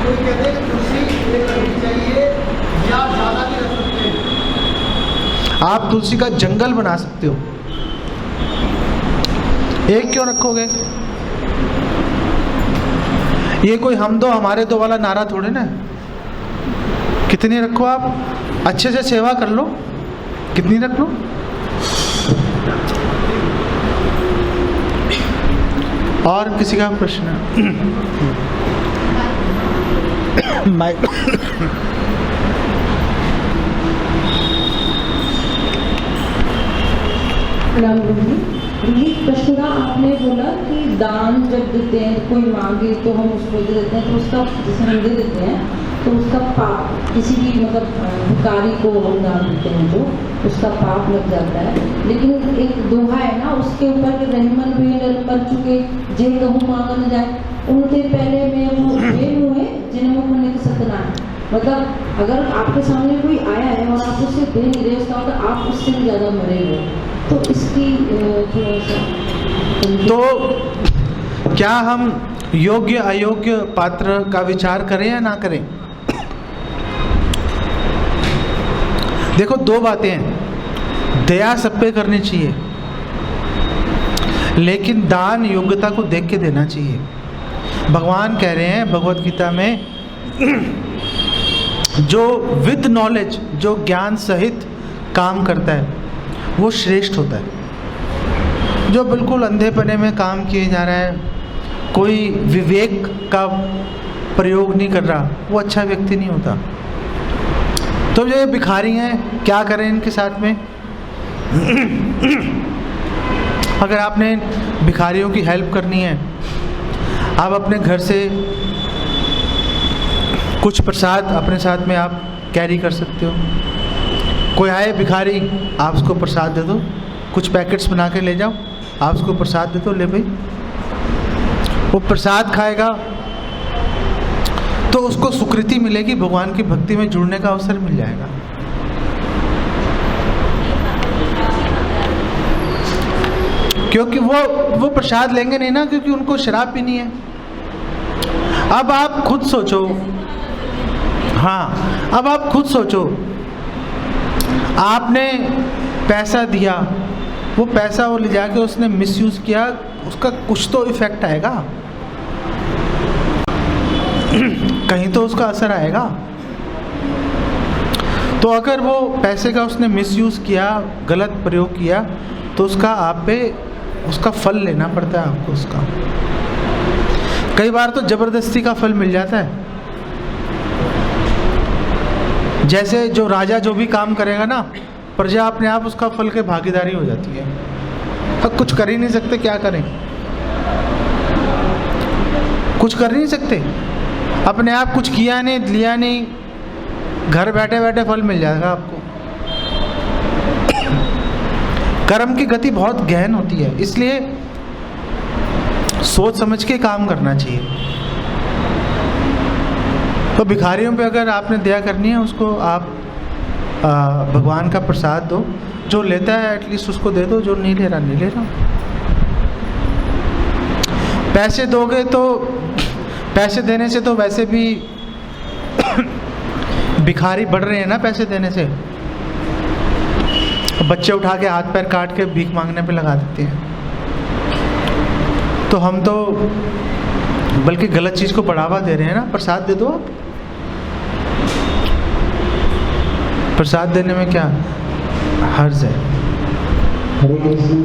कोई कहते हैं तुलसी एक रखनी चाहिए या ज़्यादा भी रख सकते हैं। आप तुलसी का जंगल बना सकते हो। एक क्यों रखोगे? ये कोई हम दो हमारे दो वाला नारा थोड़े ना। कितनी रखो, आप अच्छे से सेवा कर लो, कितनी रख लो। और किसी का प्रश्न है? माइक। राम जी, प्रश्न था, आपने बोला कि दान जब देते हैं, कोई मांगे तो हम उसको दे देते हैं, तो उसका जैसे हम दे देते हैं तो उसका पाप, किसी भी मतलब भिखारी को हम दान देते हैं तो उसका पाप लग जाता है। लेकिन एक दोहा है ना, उसके ऊपर के रहमन हुए मर चुके जे कहूँ मांगा न जाए, उनके पहले में वो वे हुए जिन्हें वो पुण्य के सत्यनारायण। मतलब अगर आपके सामने कोई आया है और आप उससे दे नहीं रहे, उसका मतलब आप उससे भी ज़्यादा मरे हो, तो इसकी थोड़ा सा। तो क्या हम योग्य अयोग्य पात्र का विचार करें या ना करें? देखो, दो बातें हैं। दया सब पे करनी चाहिए, लेकिन दान योग्यता को देख के देना चाहिए। भगवान कह रहे हैं भगवत गीता में, जो विद नॉलेज, जो ज्ञान सहित काम करता है वो श्रेष्ठ होता है। जो बिल्कुल अंधेपने में काम किए जा रहा है, कोई विवेक का प्रयोग नहीं कर रहा, वो अच्छा व्यक्ति नहीं होता। तो जो ये भिखारी हैं, क्या करें इनके साथ में? अगर आपने भिखारियों की हेल्प करनी है, आप अपने घर से कुछ प्रसाद अपने साथ में आप कैरी कर सकते हो। कोई आए भिखारी, आप उसको प्रसाद दे दो, कुछ पैकेट्स बना के ले जाओ, आप उसको प्रसाद दे दो, ले भाई। वो प्रसाद खाएगा तो उसको सुकृति मिलेगी, भगवान की भक्ति में जुड़ने का अवसर मिल जाएगा। क्योंकि वो प्रसाद लेंगे नहीं ना, क्योंकि उनको शराब पीनी है। अब आप खुद सोचो, हाँ, अब आप खुद सोचो, आपने पैसा दिया, वो पैसा वो ले जाके उसने मिसयूज किया, उसका कुछ तो इफेक्ट आएगा, कहीं तो उसका असर आएगा। तो अगर वो पैसे का उसने मिसयूज किया, गलत प्रयोग किया, तो उसका आप पे उसका फल लेना पड़ता है आपको। उसका कई बार तो जबरदस्ती का फल मिल जाता है। जैसे जो राजा जो भी काम करेगा ना, प्रजा अपने आप उसका फल के भागीदारी हो जाती है। अब कुछ कर ही नहीं सकते, क्या करें? कुछ कर नहीं सकते, अपने आप कुछ किया नहीं, लिया नहीं, घर बैठे बैठे फल मिल जाएगा आपको। कर्म की गति बहुत गहन होती है, इसलिए सोच समझ के काम करना चाहिए। तो भिखारियों पे अगर आपने दया करनी है, उसको आप भगवान का प्रसाद दो। जो लेता है एटलीस्ट उसको दे दो, जो नहीं ले रहा नहीं ले रहा। पैसे दोगे तो, पैसे देने से तो वैसे भी भिखारी बढ़ रहे हैं ना, पैसे देने से। बच्चे उठा के हाथ पैर काट के भीख मांगने पे लगा देते हैं। तो हम तो बल्कि गलत चीज़ को बढ़ावा दे रहे हैं ना। प्रसाद दे दो आप, प्रसाद देने में क्या हर्ज है? हरे कृष्ण।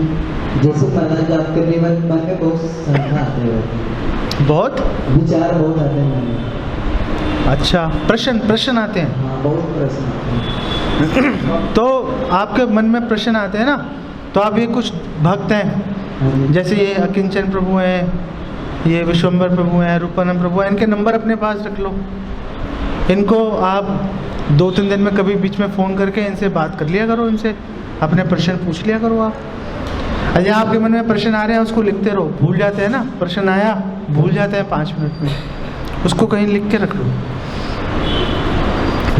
जैसे महाराज आप करने वाले मन में बहुत श्रद्धा आते हैं, बहुत विचार बहुत आते हैं मन में। अच्छा, प्रश्न आते हैं। हाँ, बहुत प्रश्न आते हैं। तो आपके मन में प्रश्न आते हैं ना, तो आप ये कुछ भक्त हैं, जैसे ये अकिंचन प्रभु हैं, ये विश्वम्बर प्रभु हैं, रूपानंद प्रभु हैं, इनके नंबर अपने पास रख लो। इनको आप 2-3 दिन में कभी बीच में फ़ोन करके इनसे बात कर लिया करो, इनसे अपने प्रश्न पूछ लिया करो आप। अजय आपके मन में प्रश्न आ रहे हैं, उसको लिखते रहो। भूल जाते हैं ना, प्रश्न आया भूल जाते हैं 5 मिनट में, उसको कहीं लिख के रख लो।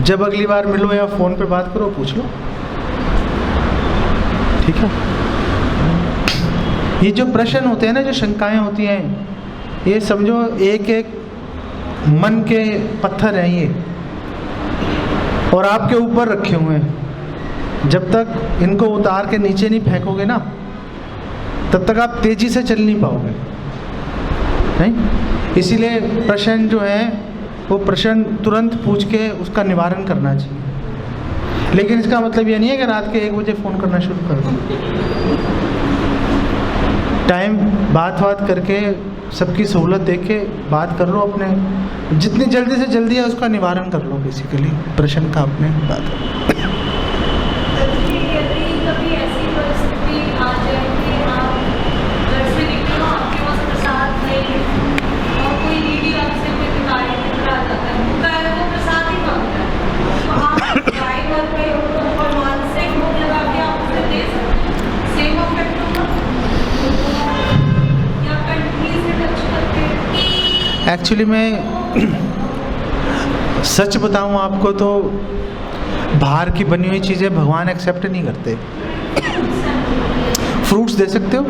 जब अगली बार मिलो या फ़ोन पे बात करो, पूछ लो, ठीक है? ये जो प्रश्न होते हैं ना, जो शंकाएं होती हैं, ये समझो एक एक मन के पत्थर हैं ये, और आपके ऊपर रखे हुए हैं। जब तक इनको उतार के नीचे नहीं फेंकोगे ना, तब तक आप तेजी से चल नहीं पाओगे, नहीं। इसीलिए प्रश्न जो है वो प्रश्न तुरंत पूछ के उसका निवारण करना चाहिए। लेकिन इसका मतलब ये नहीं है कि रात के 1 बजे फ़ोन करना शुरू कर दो। टाइम बात करके सबकी सहूलत देख के बात कर लो, अपने जितनी जल्दी से जल्दी है उसका निवारण कर लो। बेसिकली प्रश्न का अपने बात यदि कभी ऐसी परिस्थिति आ जाए कि आप घर से निकले हो, आपके पास प्रसाद नहीं और कोई दीदी आपसे कोई भिखारी मित्र आ जाता है, वो प्रसाद ही मांगता है, तो आप ड्राइवर पे और मानसिक भूख लगा के आप उसे दे सकते हैं, सेम अफेक्ट होगा या कंट्री से टच करके? एक्चुअली मैं सच बताऊं आपको तो बाहर की बनी हुई चीज़ें भगवान एक्सेप्ट नहीं करते। फ्रूट्स दे सकते हो,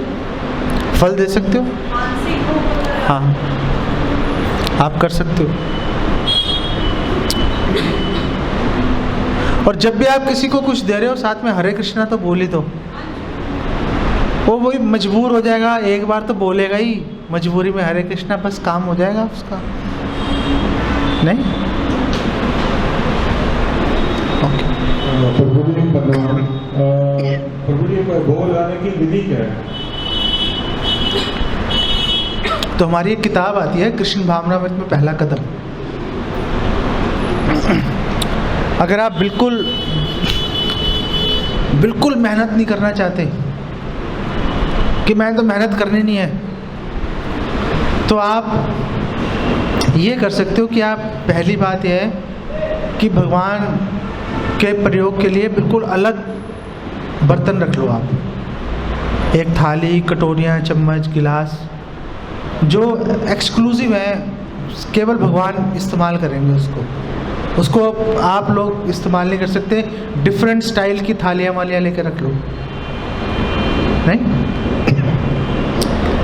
फल दे सकते हो, मानसिक भूख, हाँ आप कर सकते हो। और जब भी आप किसी को कुछ दे रहे हो साथ में हरे कृष्णा तो बोल ही दो। वो वही मजबूर हो जाएगा, एक बार तो बोलेगा ही, मजबूरी में हरे कृष्णा, बस काम हो जाएगा उसका, नहीं। ओके। प्रभु जी प्रभु जी भोग लगाने की विधि क्या है? तो हमारी एक किताब आती है कृष्ण भावनामृत में पहला कदम। अगर आप बिल्कुल मेहनत नहीं करना चाहते कि मैंने तो मेहनत करनी नहीं है, तो आप ये कर सकते हो कि आप पहली बात यह है कि भगवान के प्रयोग के लिए बिल्कुल अलग बर्तन रख लो आप। एक थाली, कटोरियाँ, चम्मच, गिलास जो एक्सक्लूसिव है, केवल भगवान इस्तेमाल करेंगे उसको आप लोग इस्तेमाल नहीं कर सकते। डिफरेंट स्टाइल की थालियाँ वालियाँ लेकर रख लो, नहीं।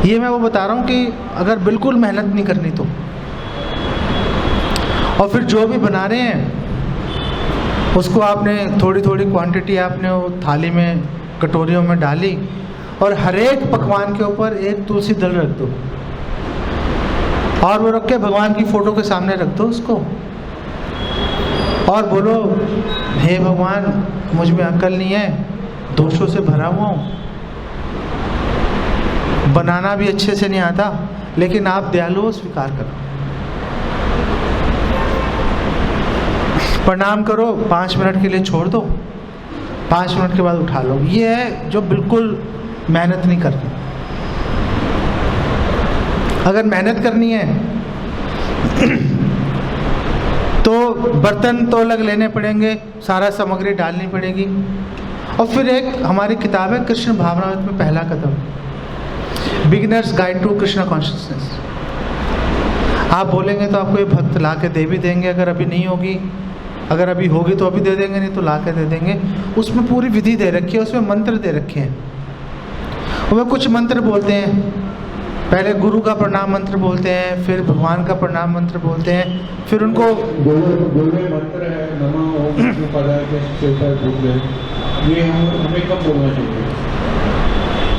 ये मैं वो बता रहा हूँ कि अगर बिल्कुल मेहनत नहीं करनी तो, और फिर जो भी बना रहे हैं उसको आपने थोड़ी थोड़ी क्वांटिटी आपने वो थाली में, कटोरियों में डाली, और हर एक पकवान के ऊपर एक तुलसी दल रख दो, और वो रख के भगवान की फ़ोटो के सामने रख दो उसको, और बोलो हे भगवान मुझ में अक्ल नहीं है, दोषों से भरा हुआ हूँ, बनाना भी अच्छे से नहीं आता, लेकिन आप दयालु हो, स्वीकार करो। प्रणाम करो, 5 मिनट के लिए छोड़ दो, 5 मिनट के बाद उठा लो। ये है जो बिल्कुल मेहनत नहीं करनी। अगर मेहनत करनी है तो बर्तन तो अलग लेने पड़ेंगे, सारा सामग्री डालनी पड़ेगी। और फिर एक हमारी किताब है कृष्ण भावनामृत में पहला कदम, beginners guide to Krishna consciousness. आप बोलेंगे तो आपको ये भक्त ला के दे भी देंगे, अगर अभी नहीं होगी, अगर अभी होगी तो अभी दे देंगे, नहीं तो ला के दे देंगे। उसमें पूरी विधि दे रखी है, उसमें मंत्र दे रखे हैं। वो कुछ मंत्र बोलते हैं, पहले गुरु का प्रणाम मंत्र बोलते हैं, फिर भगवान का प्रणाम मंत्र बोलते हैं, फिर उनको गोले मंत्र है नमः ओम विष्णु पदाय के ऊपर बोलते हैं, ये हमें कब बोलना चाहिए?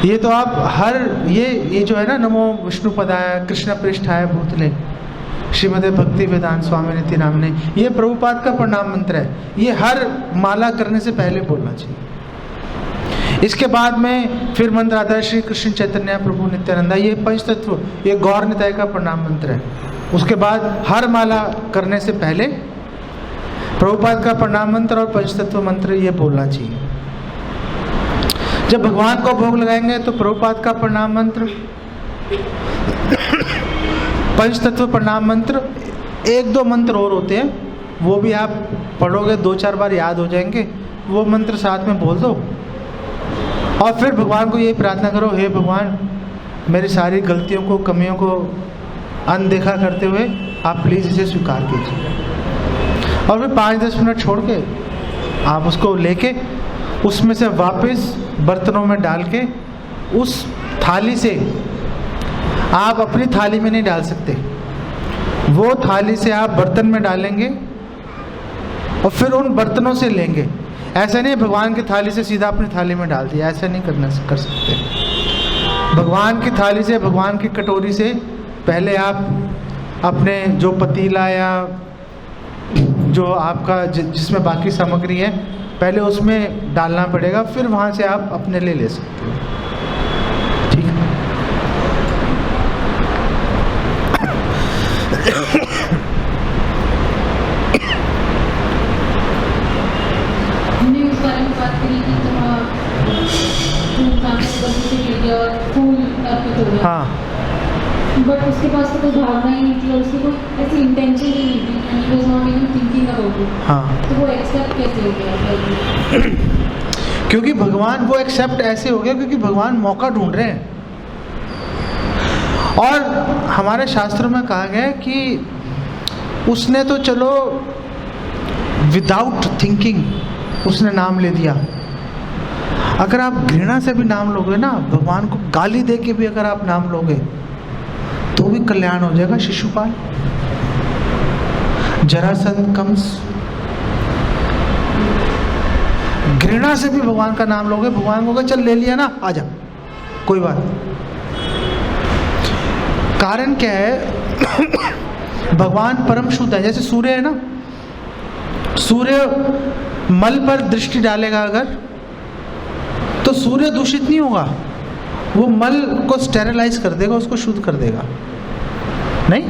ये तो आप हर ये जो है ना, नमो विष्णु पदाय कृष्ण पृष्ठाय भूतले श्रीमद् भक्ति वेदांत स्वामी नित्य नामने, ये प्रभुपाद का प्रणाम मंत्र है। ये हर माला करने से पहले बोलना चाहिए। इसके बाद में फिर मंत्र आता है श्री कृष्ण चैतन्य प्रभु नित्यानंदा, ये पंचतत्व, ये गौर निताय का प्रणाम मंत्र है। उसके बाद हर माला करने से पहले प्रभुपाद का प्रणाम मंत्र और पंचतत्व मंत्र ये बोलना चाहिए। जब भगवान को भोग लगाएंगे तो प्रभुपाद का प्रणाम मंत्र, पंचतत्व प्रणाम मंत्र, 1-2 मंत्र और होते हैं, वो भी आप पढ़ोगे 2-4 बार याद हो जाएंगे, वो मंत्र साथ में बोल दो। और फिर भगवान को ये प्रार्थना करो, हे भगवान मेरी सारी गलतियों को, कमियों को अनदेखा करते हुए आप प्लीज़ इसे स्वीकार कीजिए। और फिर 5-10 मिनट छोड़ के आप उसको लेके उसमें से वापस बर्तनों में डाल के, उस थाली से आप अपनी थाली में नहीं डाल सकते, वो थाली से आप बर्तन में डालेंगे और फिर उन बर्तनों से लेंगे। ऐसा नहीं भगवान की थाली से सीधा अपनी थाली में डाल दिया, ऐसा नहीं कर सकते। भगवान की थाली से, भगवान की कटोरी से पहले आप अपने जो पतीला या जो आपका जिसमें बाकी सामग्री है पहले उसमें डालना पड़ेगा, फिर वहाँ से आप अपने लिए ले सकते हो। ठीक है। हमने उस बारे में बात करी कि फूल अर्पित हो गया, हाँ, बट उसके पास तो कोई भावना ही नहीं थी और उसकी कोई ऐसी इंटेंशन ही नहीं थी, and he was not even thinking about it. हाँ, तो वो एक्सेप्ट कैसे हो गया? क्योंकि भगवान वो एक्सेप्ट ऐसे हो गया क्योंकि भगवान मौका ढूंढ रहे हैं। और हमारे शास्त्रों में कहा गया है कि उसने तो चलो विदाउट थिंकिंग उसने नाम ले दिया। अगर आप घृणा से भी नाम लोगे ना, भगवान को गाली दे के भी अगर आप नाम लोगे तो भी कल्याण हो जाएगा। शिशुपाल, जरासंध, कंस, घृणा से भी भगवान का नाम लोगे, भगवान को चल ले लिया ना, आजा, कोई बात नहीं। कारण क्या है? भगवान परम शुद्ध है। जैसे सूर्य है ना, सूर्य मल पर दृष्टि डालेगा अगर, तो सूर्य दूषित नहीं होगा, वो मल को स्टेरिलाइज कर देगा, उसको शुद्ध कर देगा। नहीं,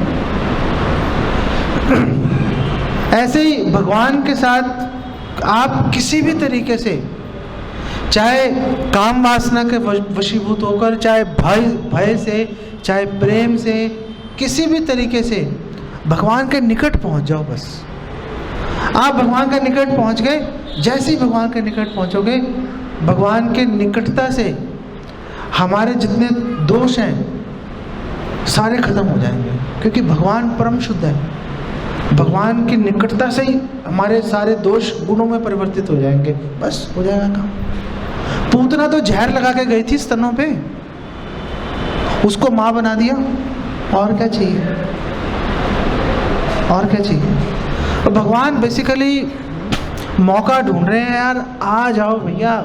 ऐसे ही भगवान के साथ आप किसी भी तरीके से, चाहे काम वासना के वशीभूत होकर, चाहे भय से, चाहे प्रेम से, किसी भी तरीके से भगवान के निकट पहुंच जाओ। बस आप भगवान के निकट पहुंच गए, जैसे ही भगवान के निकट पहुंचोगे, भगवान के निकटता से हमारे जितने दोष हैं सारे खत्म हो जाएंगे, क्योंकि भगवान परम शुद्ध है। भगवान की निकटता से ही हमारे सारे दोष गुणों में परिवर्तित हो जाएंगे, बस हो जाएगा काम। पूतना तो जहर लगा के गई थी स्तनों पे, उसको माँ बना दिया, और क्या चाहिए, और क्या चाहिए। और भगवान बेसिकली मौका ढूंढ रहे हैं, यार आ जाओ भैया,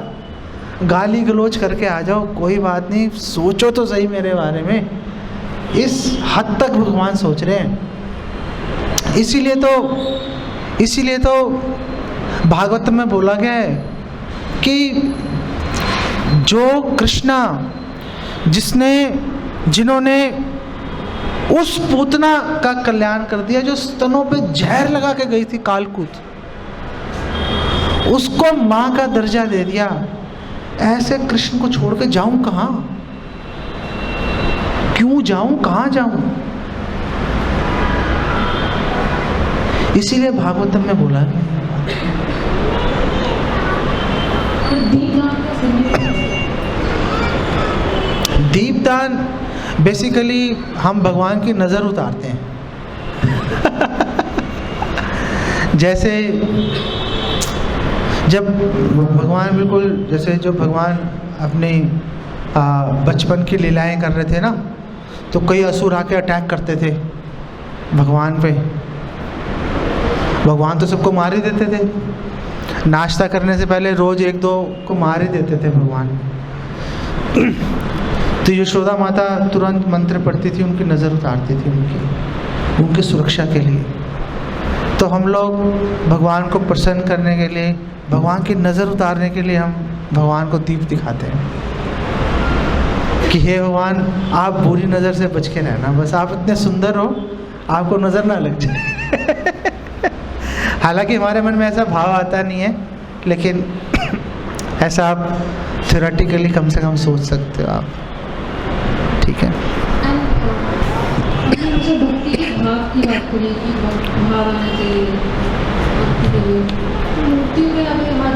गाली गलोच करके आ जाओ, कोई बात नहीं, सोचो तो सही मेरे बारे में। इस हद तक भगवान सोच रहे हैं। इसीलिए तो भागवत में बोला गया है कि जो कृष्णा जिन्होंने उस पूतना का कल्याण कर दिया जो स्तनों पे जहर लगा के गई थी कालकूट, उसको माँ का दर्जा दे दिया। ऐसे कृष्ण को छोड़ के जाऊं कहाँ, क्यों जाऊं, कहाँ जाऊं? इसीलिए भागवतम में बोला गया। दीपदान बेसिकली हम भगवान की नज़र उतारते हैं। जैसे जब भगवान बिल्कुल, जैसे जो भगवान अपने बचपन की लीलाएं कर रहे थे ना, तो कई असुर आके अटैक करते थे भगवान पे। भगवान तो सबको मार ही देते थे, नाश्ता करने से पहले रोज एक दो को मार ही देते थे भगवान। तो यशोदा माता तुरंत मंत्र पढ़ती थी, उनकी नज़र उतारती थी, उनकी सुरक्षा के लिए। तो हम लोग भगवान को प्रसन्न करने के लिए, भगवान की नज़र उतारने के लिए हम भगवान को दीप दिखाते हैं कि हे भगवान, आप बुरी नज़र से बच के रहना, बस आप इतने सुंदर हो, आपको नज़र ना लग जाए। हालांकि हमारे मन में ऐसा भाव आता नहीं है, लेकिन ऐसा आप थ्योरेटिकली कम से कम सोच सकते हो आप। ठीक है। मुझे भक्ति के भाव की बात करें कि भाव आना चाहिए भक्ति के लिए, मूर्तियों में हमें हमारे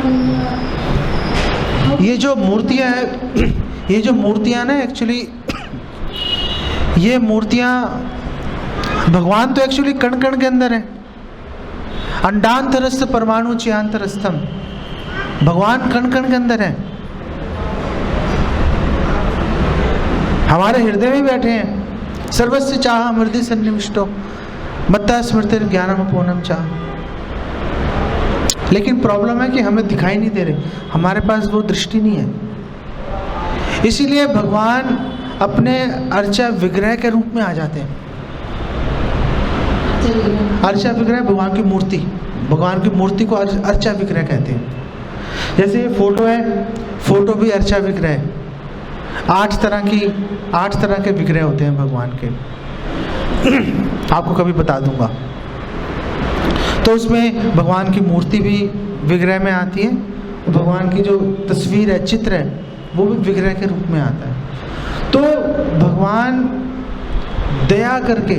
ये जो मूर्तियाँ है, ये जो मूर्तियाँ ना, एक्चुअली ये मूर्तियाँ, भगवान तो एक्चुअली कण कण के अंदर है। अंडांतरस्थ परमाणु चियांतरस्थम, भगवान कण कण के अंदर है, हमारे हृदय में बैठे हैं। सर्वस्य चाह हृदय सन्निविष्टो, मत्ता स्मृति ज्ञानम पूर्णम चा। लेकिन प्रॉब्लम है कि हमें दिखाई नहीं दे रहे, हमारे पास वो दृष्टि नहीं है। इसीलिए भगवान अपने अर्चा विग्रह के रूप में आ जाते हैं। अर्चा विग्रह भगवान की मूर्ति, भगवान की मूर्ति को अर्चा विग्रह कहते हैं। जैसे ये फोटो है, फोटो भी अर्चा विग्रह है। 8 तरह के विग्रह होते हैं भगवान के, आपको कभी बता दूंगा। तो उसमें भगवान की मूर्ति भी विग्रह में आती है, भगवान की जो तस्वीर है, चित्र है, वो भी विग्रह के रूप में आता है। तो भगवान दया करके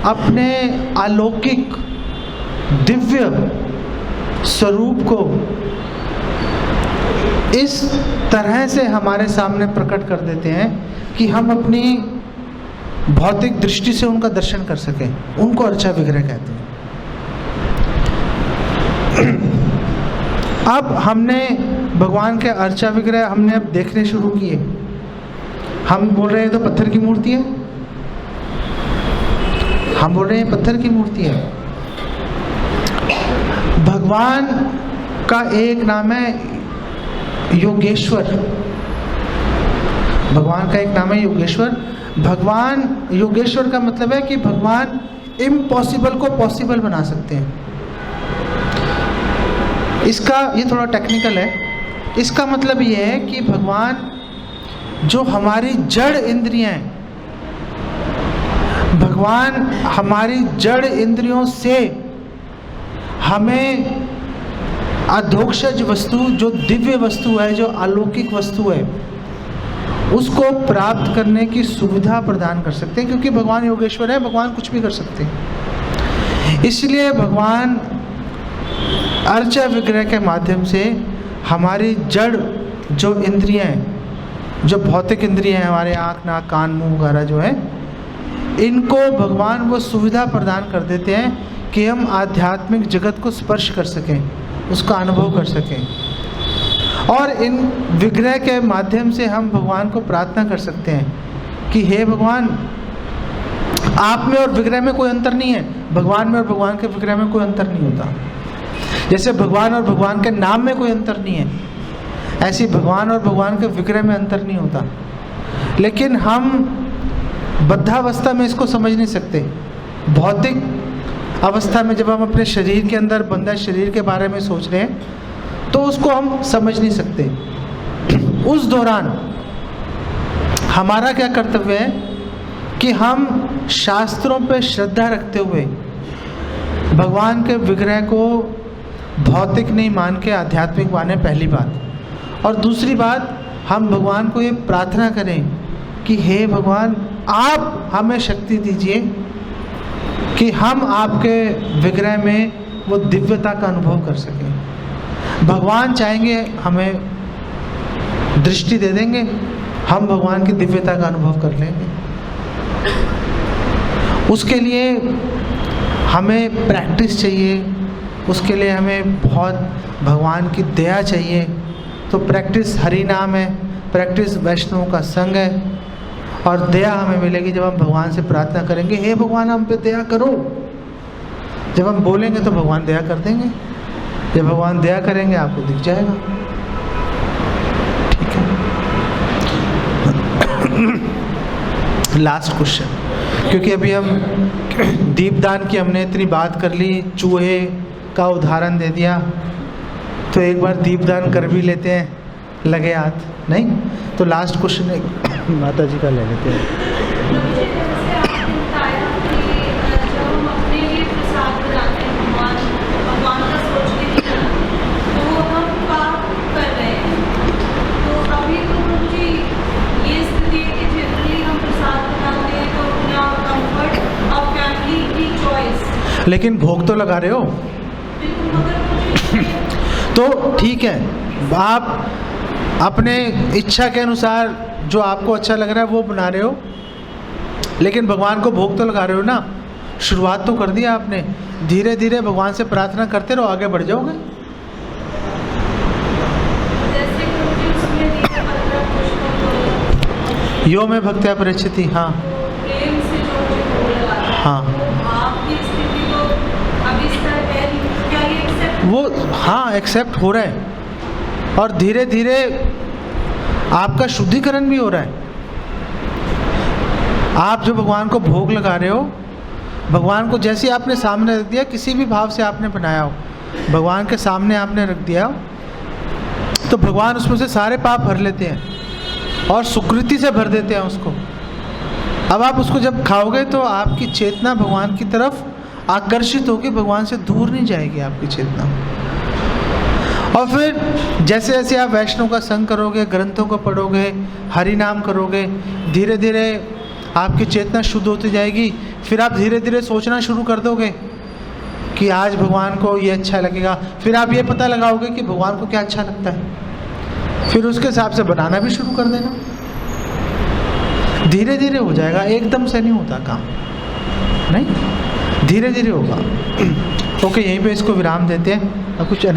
अपने अलौकिक दिव्य स्वरूप को इस तरह से हमारे सामने प्रकट कर देते हैं कि हम अपनी भौतिक दृष्टि से उनका दर्शन कर सकें। उनको अर्चा विग्रह कहते हैं। अब हमने भगवान के अर्चा विग्रह हमने अब देखने शुरू किए। हम बोल रहे हैं तो पत्थर की मूर्ति है, हम बोल रहे हैं पत्थर की मूर्ति है। भगवान का एक नाम है योगेश्वर, भगवान का एक नाम है योगेश्वर। भगवान योगेश्वर का मतलब है कि भगवान इम्पॉसिबल को पॉसिबल बना सकते हैं। इसका ये थोड़ा टेक्निकल है। इसका मतलब ये है कि भगवान जो हमारी जड़ इंद्रियां हैं, भगवान हमारी जड़ इंद्रियों से हमें अधोक्षज वस्तु, जो दिव्य वस्तु है, जो अलौकिक वस्तु है, उसको प्राप्त करने की सुविधा प्रदान कर सकते हैं। क्योंकि भगवान योगेश्वर है, भगवान कुछ भी कर सकते हैं। इसलिए भगवान अर्चा विग्रह के माध्यम से हमारी जड़ जो इंद्रियां हैं, जो भौतिक इंद्रियां हैं, हमारे आँख, नाक, कान, मुंह वगैरह जो है, इनको भगवान वो सुविधा प्रदान कर देते हैं कि हम आध्यात्मिक जगत को स्पर्श कर सकें, उसका अनुभव कर सकें। और इन विग्रह के माध्यम से हम भगवान को प्रार्थना कर सकते हैं कि हे भगवान, आप में और विग्रह में कोई अंतर नहीं है। भगवान में और भगवान के विग्रह में कोई अंतर नहीं होता। जैसे भगवान और भगवान के नाम में कोई अंतर नहीं है, ऐसे भगवान और भगवान के विग्रह में अंतर नहीं होता। लेकिन हम बद्धावस्था में इसको समझ नहीं सकते। भौतिक अवस्था में जब हम अपने शरीर के अंदर बंधा शरीर के बारे में सोच रहे हैं तो उसको हम समझ नहीं सकते। उस दौरान हमारा क्या कर्तव्य है कि हम शास्त्रों पे श्रद्धा रखते हुए भगवान के विग्रह को भौतिक नहीं मान के आध्यात्मिक माने, पहली बात। और दूसरी बात, हम भगवान को ये प्रार्थना करें कि हे भगवान, आप हमें शक्ति दीजिए कि हम आपके विग्रह में वो दिव्यता का अनुभव कर सकें। भगवान चाहेंगे हमें दृष्टि दे देंगे, हम भगवान की दिव्यता का अनुभव कर लेंगे। उसके लिए हमें प्रैक्टिस चाहिए, उसके लिए हमें बहुत भगवान की दया चाहिए। तो प्रैक्टिस हरि नाम है, प्रैक्टिस वैष्णव का संग है। और दया हमें मिलेगी जब हम भगवान से प्रार्थना करेंगे, हे भगवान हम पे दया करो। जब हम बोलेंगे तो भगवान दया कर देंगे। जब भगवान दया करेंगे आपको दिख जाएगा। ठीक है। लास्ट क्वेश्चन, क्योंकि अभी हम दीपदान की हमने इतनी बात कर ली, चूहे का उदाहरण दे दिया, तो एक बार दीपदान कर भी लेते हैं, लगे हाथ नहीं। तो लास्ट क्वेश्चन एक माता जी का ले लेते हैं। मुझे जैसे आपने बताया कि जब हम अपने लिए प्रसाद बनाते हैं, भगवान का सोच के नहीं बनाते, तो वो हम पाप कर रहे हैं। तो अभी तो मुझे ये स्थिति है कि जनरली हम प्रसाद बनाते हैं तो अपना कंफर्ट और फैमिली की चॉइस, लेकिन भोग तो लगा रहे हो। तो ठीक है, आप अपने इच्छा के अनुसार जो आपको अच्छा लग रहा है वो बना रहे हो, लेकिन भगवान को भोग तो लगा रहे हो ना। शुरुआत तो कर दिया आपने, धीरे धीरे भगवान से प्रार्थना करते रहो, आगे बढ़ जाओगे। यो में भक्त्या परिचिति। हाँ प्रेम से जो लगा, हाँ, आपकी वो हाँ एक्सेप्ट हो रहा है, और धीरे धीरे आपका शुद्धिकरण भी हो रहा है। आप जो भगवान को भोग लगा रहे हो, भगवान को जैसे आपने सामने रख दिया, किसी भी भाव से आपने बनाया हो, भगवान के सामने आपने रख दिया हो, तो भगवान उसमें से सारे पाप भर लेते हैं और सुकृति से भर देते हैं उसको। अब आप उसको जब खाओगे तो आपकी चेतना भगवान की तरफ आकर्षित होगी, भगवान से दूर नहीं जाएगी आपकी चेतना। और फिर जैसे जैसे आप वैष्णव का संग करोगे, ग्रंथों को पढ़ोगे, हरि नाम करोगे, धीरे धीरे आपकी चेतना शुद्ध होती जाएगी। फिर आप धीरे धीरे सोचना शुरू कर दोगे कि आज भगवान को ये अच्छा लगेगा। फिर आप ये पता लगाओगे कि भगवान को क्या अच्छा लगता है, फिर उसके हिसाब से बनाना भी शुरू कर देना। धीरे धीरे हो जाएगा, एकदम से नहीं होता काम, नहीं, धीरे धीरे होगा। ओके, यहीं पे इसको विराम देते हैं। और कुछ